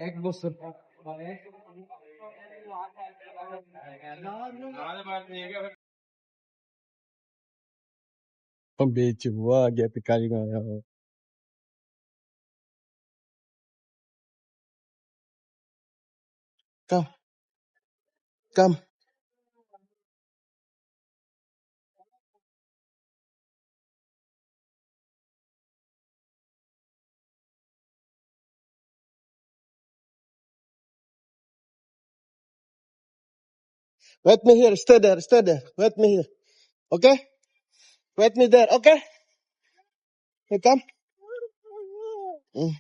এক বছর Pambete voar, gap carinha. Come, come. Wait me here, stay there, stay there. Wait me here, okay? Wait me there, okay? Here, come. Mm.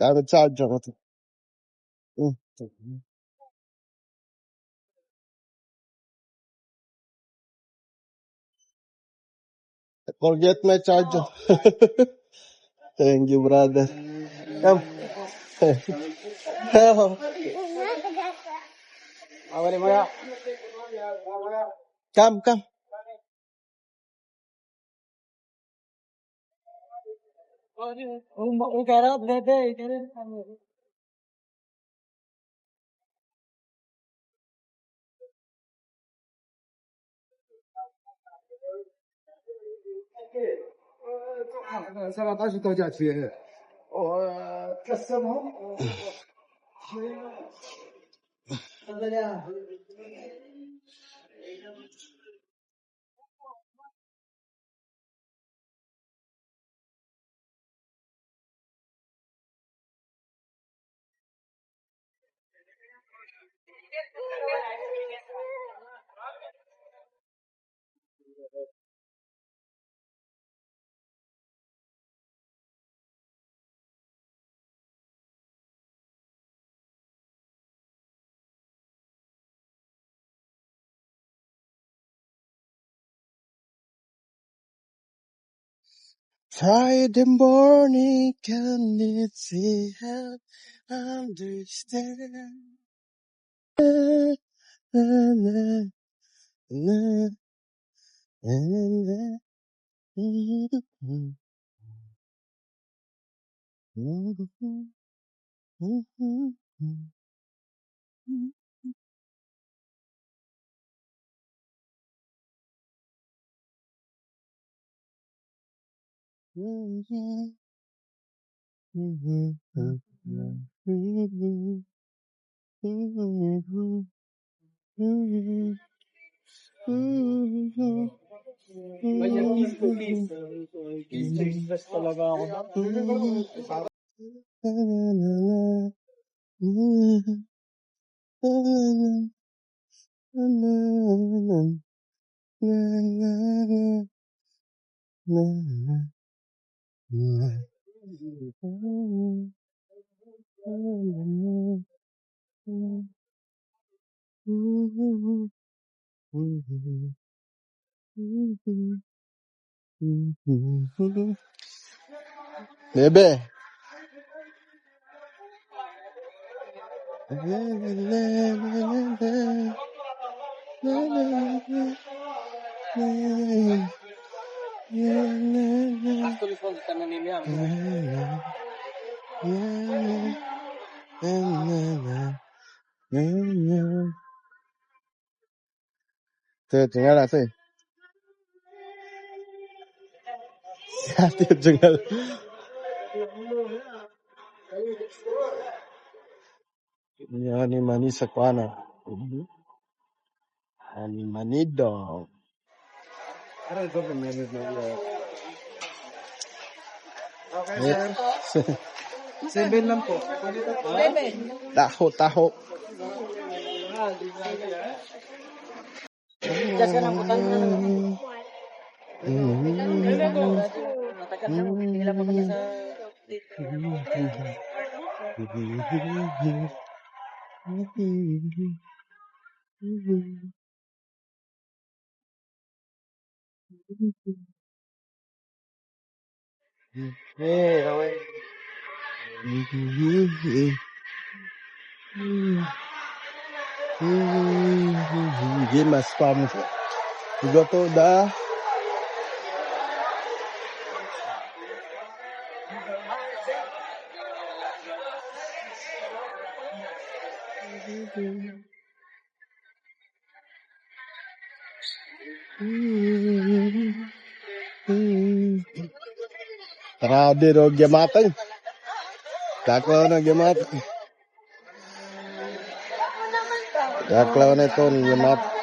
I'm a charge, Jonathan. Mm. Forget my charger. Thank you, brother. Come. Come, come. Tired and morning, can it see help understand? Stress talaga ako. Bebe. Actually, kung ka na nila. Tinggal lah, sih. Hati tinggal. Yani manisa kwana. Yani manido. Aral ko kung meron na yun. Okay, sir. 7 lang po. 7. Taho, taho. Diyan ka ng butang na naman. Matagal na, tingnan mo kami sa Hey, away. Give my spam. We go to the Radio Gimatang. Daklaw na Gimatang. Daklaw na ito Gimatang.